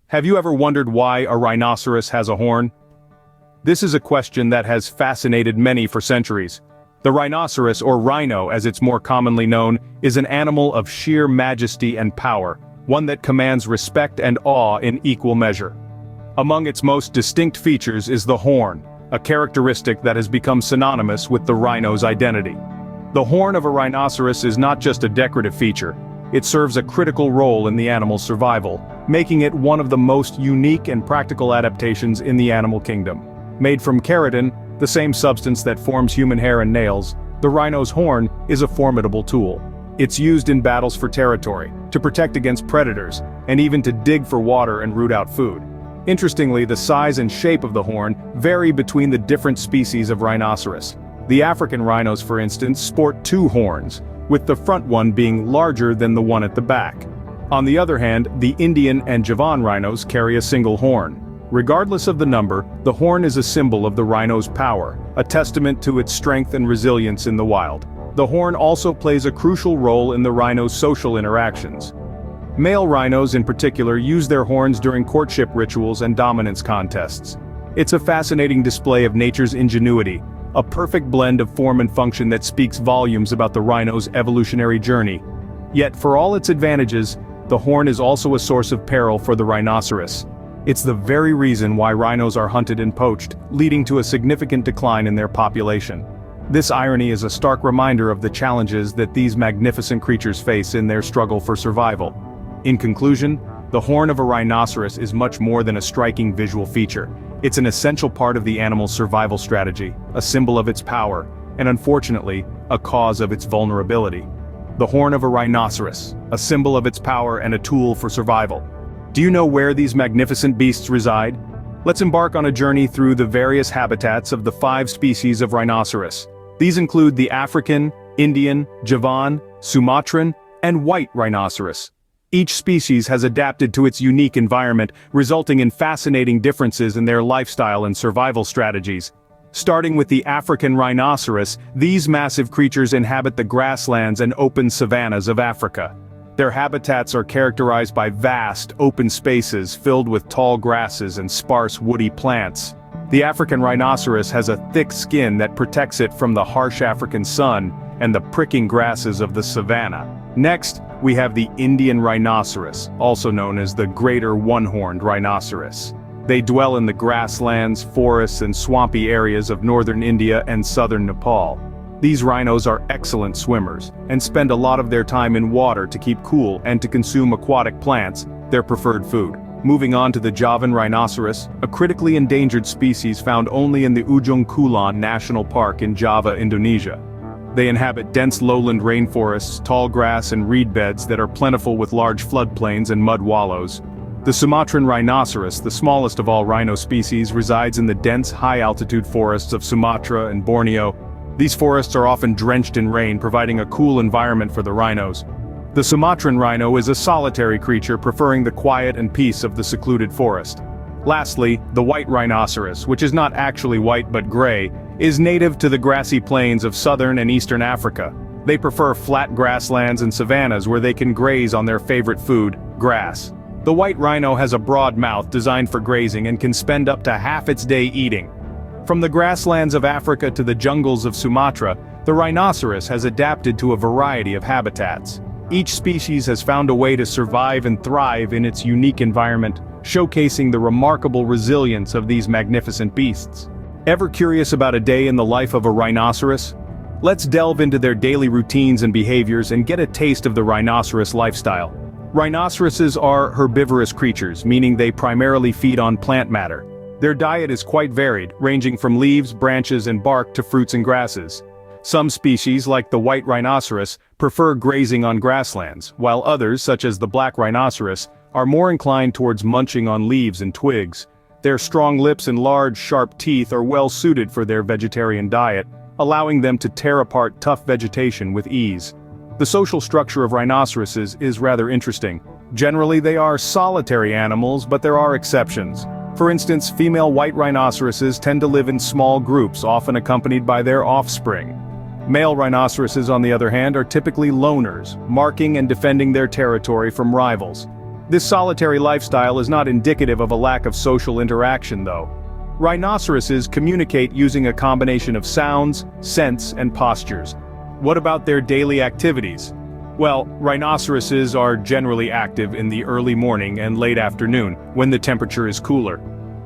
Have you ever wondered why a rhinoceros has a horn? This is a question that has fascinated many for centuries. The rhinoceros, or rhino as it's more commonly known, is an animal of sheer majesty and power, one that commands respect and awe in equal measure. Among its most distinct features is the horn, a characteristic that has become synonymous with the rhino's identity. The horn of a rhinoceros is not just a decorative feature, it serves a critical role in the animal's survival, making it one of the most unique and practical adaptations in the animal kingdom. Made from keratin, the same substance that forms human hair and nails, the rhino's horn is a formidable tool. It's used in battles for territory, to protect against predators, and even to dig for water and root out food. Interestingly, the size and shape of the horn vary between the different species of rhinoceros. The African rhinos, for instance, sport two horns, with the front one being larger than the one at the back. On the other hand, the Indian and Javan rhinos carry a single horn. Regardless of the number, the horn is a symbol of the rhino's power, a testament to its strength and resilience in the wild. The horn also plays a crucial role in the rhino's social interactions. Male rhinos in particular use their horns during courtship rituals and dominance contests. It's a fascinating display of nature's ingenuity, a perfect blend of form and function that speaks volumes about the rhino's evolutionary journey. Yet for all its advantages, the horn is also a source of peril for the rhinoceros. It's the very reason why rhinos are hunted and poached, leading to a significant decline in their population. This irony is a stark reminder of the challenges that these magnificent creatures face in their struggle for survival. In conclusion, the horn of a rhinoceros is much more than a striking visual feature. It's an essential part of the animal's survival strategy, a symbol of its power, and unfortunately, a cause of its vulnerability. The horn of a rhinoceros, a symbol of its power and a tool for survival. Do you know where these magnificent beasts reside? Let's embark on a journey through the various habitats of the 5 species of rhinoceros. These include the African, Indian, Javan, Sumatran, and white rhinoceros. Each species has adapted to its unique environment, resulting in fascinating differences in their lifestyle and survival strategies. Starting with the African rhinoceros, these massive creatures inhabit the grasslands and open savannas of Africa. Their habitats are characterized by vast, open spaces filled with tall grasses and sparse woody plants. The African rhinoceros has a thick skin that protects it from the harsh African sun and the pricking grasses of the savanna. Next, we have the Indian rhinoceros, also known as the greater one-horned rhinoceros. They dwell in the grasslands, forests, and swampy areas of northern India and southern Nepal. These rhinos are excellent swimmers, and spend a lot of their time in water to keep cool and to consume aquatic plants, their preferred food. Moving on to the Javan rhinoceros, a critically endangered species found only in the Ujung Kulon National Park in Java, Indonesia. They inhabit dense lowland rainforests, tall grass and reed beds that are plentiful with large floodplains and mud wallows. The Sumatran rhinoceros, the smallest of all rhino species, resides in the dense, high-altitude forests of Sumatra and Borneo. These forests are often drenched in rain, providing a cool environment for the rhinos. The Sumatran rhino is a solitary creature, preferring the quiet and peace of the secluded forest. Lastly, the white rhinoceros, which is not actually white but gray, is native to the grassy plains of southern and eastern Africa. They prefer flat grasslands and savannas where they can graze on their favorite food, grass. The white rhino has a broad mouth designed for grazing and can spend up to half its day eating. From the grasslands of Africa to the jungles of Sumatra, the rhinoceros has adapted to a variety of habitats. Each species has found a way to survive and thrive in its unique environment, showcasing the remarkable resilience of these magnificent beasts. Ever curious about a day in the life of a rhinoceros? Let's delve into their daily routines and behaviors and get a taste of the rhinoceros lifestyle. Rhinoceroses are herbivorous creatures, meaning they primarily feed on plant matter. Their diet is quite varied, ranging from leaves, branches, and bark to fruits and grasses. Some species, like the white rhinoceros, prefer grazing on grasslands, while others, such as the black rhinoceros, are more inclined towards munching on leaves and twigs. Their strong lips and large, sharp teeth are well suited for their vegetarian diet, allowing them to tear apart tough vegetation with ease. The social structure of rhinoceroses is rather interesting. Generally, they are solitary animals, but there are exceptions. For instance, female white rhinoceroses tend to live in small groups, often accompanied by their offspring. Male rhinoceroses, on the other hand, are typically loners, marking and defending their territory from rivals. This solitary lifestyle is not indicative of a lack of social interaction though. Rhinoceroses communicate using a combination of sounds, scents, and postures. What about their daily activities? Well, rhinoceroses are generally active in the early morning and late afternoon, when the temperature is cooler.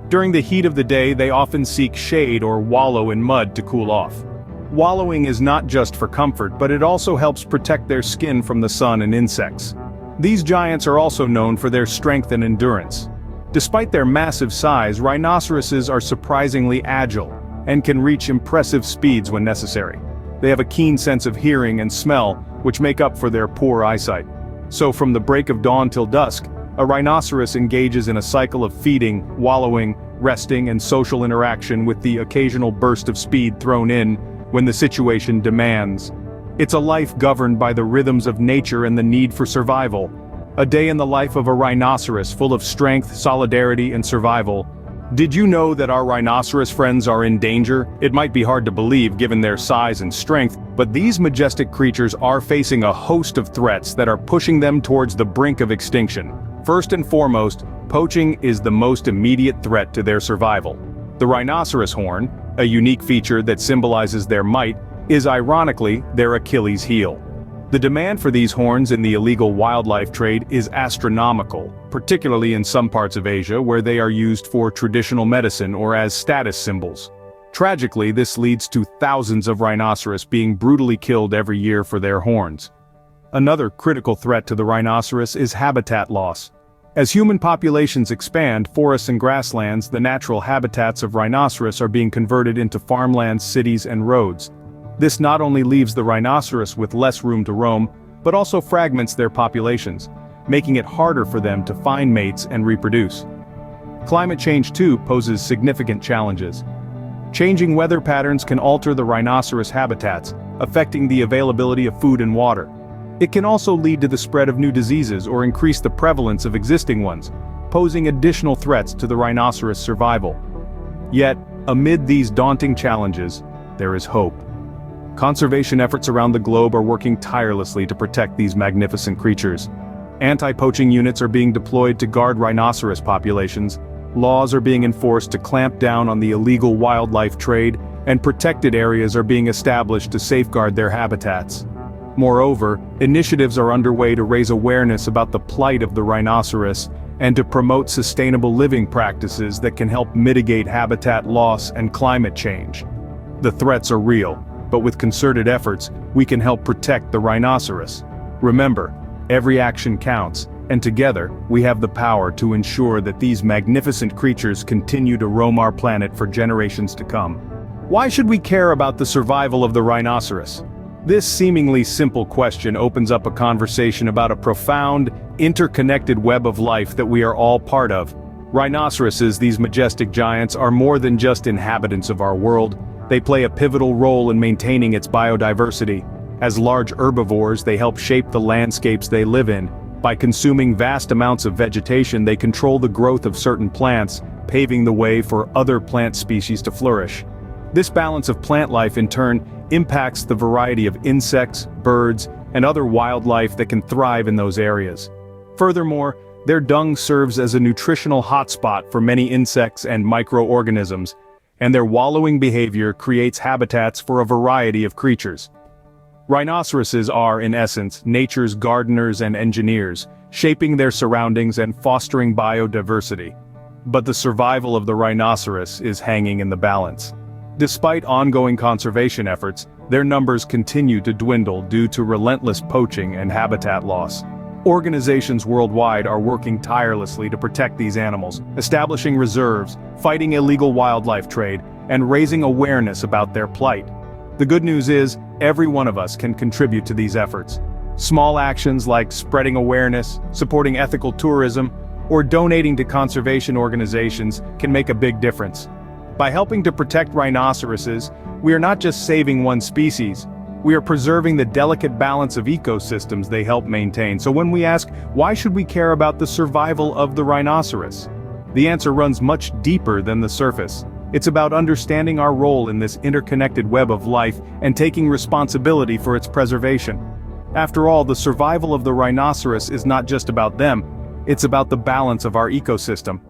During the heat of the day, they often seek shade or wallow in mud to cool off. Wallowing is not just for comfort, but it also helps protect their skin from the sun and insects. These giants are also known for their strength and endurance. Despite their massive size, rhinoceroses are surprisingly agile and can reach impressive speeds when necessary. They have a keen sense of hearing and smell, which make up for their poor eyesight. So from the break of dawn till dusk, a rhinoceros engages in a cycle of feeding, wallowing, resting, and social interaction, with the occasional burst of speed thrown in when the situation demands. It's a life governed by the rhythms of nature and the need for survival. A day in the life of a rhinoceros full of strength, solidarity, and survival. Did you know that our rhinoceros friends are in danger? It might be hard to believe given their size and strength, but these majestic creatures are facing a host of threats that are pushing them towards the brink of extinction. First and foremost, poaching is the most immediate threat to their survival. The rhinoceros horn, a unique feature that symbolizes their might, is ironically their Achilles heel. The demand for these horns in the illegal wildlife trade is astronomical, particularly in some parts of Asia where they are used for traditional medicine or as status symbols. Tragically, this leads to thousands of rhinoceros being brutally killed every year for their horns. Another critical threat to the rhinoceros is habitat loss. As human populations expand forests and grasslands, the natural habitats of rhinoceros are being converted into farmlands, cities, and roads. This not only leaves the rhinoceros with less room to roam, but also fragments their populations, making it harder for them to find mates and reproduce. Climate change too poses significant challenges. Changing weather patterns can alter the rhinoceros habitats, affecting the availability of food and water. It can also lead to the spread of new diseases or increase the prevalence of existing ones, posing additional threats to the rhinoceros' survival. Yet, amid these daunting challenges, there is hope. Conservation efforts around the globe are working tirelessly to protect these magnificent creatures. Anti-poaching units are being deployed to guard rhinoceros populations, laws are being enforced to clamp down on the illegal wildlife trade, and protected areas are being established to safeguard their habitats. Moreover, initiatives are underway to raise awareness about the plight of the rhinoceros and to promote sustainable living practices that can help mitigate habitat loss and climate change. The threats are real, but with concerted efforts, we can help protect the rhinoceros. Remember, every action counts, and together, we have the power to ensure that these magnificent creatures continue to roam our planet for generations to come. Why should we care about the survival of the rhinoceros? This seemingly simple question opens up a conversation about a profound, interconnected web of life that we are all part of. Rhinoceroses, these majestic giants, are more than just inhabitants of our world. They play a pivotal role in maintaining its biodiversity. As large herbivores, they help shape the landscapes they live in. By consuming vast amounts of vegetation, they control the growth of certain plants, paving the way for other plant species to flourish. This balance of plant life in turn impacts the variety of insects, birds, and other wildlife that can thrive in those areas. Furthermore, their dung serves as a nutritional hotspot for many insects and microorganisms, and their wallowing behavior creates habitats for a variety of creatures. Rhinoceroses are, in essence, nature's gardeners and engineers, shaping their surroundings and fostering biodiversity. But the survival of the rhinoceros is hanging in the balance. Despite ongoing conservation efforts, their numbers continue to dwindle due to relentless poaching and habitat loss. Organizations worldwide are working tirelessly to protect these animals, establishing reserves, fighting illegal wildlife trade, and raising awareness about their plight. The good news is, every one of us can contribute to these efforts. Small actions like spreading awareness, supporting ethical tourism, or donating to conservation organizations can make a big difference. By helping to protect rhinoceroses, we are not just saving one species, we are preserving the delicate balance of ecosystems they help maintain. So when we ask, why should we care about the survival of the rhinoceros? The answer runs much deeper than the surface. It's about understanding our role in this interconnected web of life and taking responsibility for its preservation. After all, the survival of the rhinoceros is not just about them, It's about the balance of our ecosystem.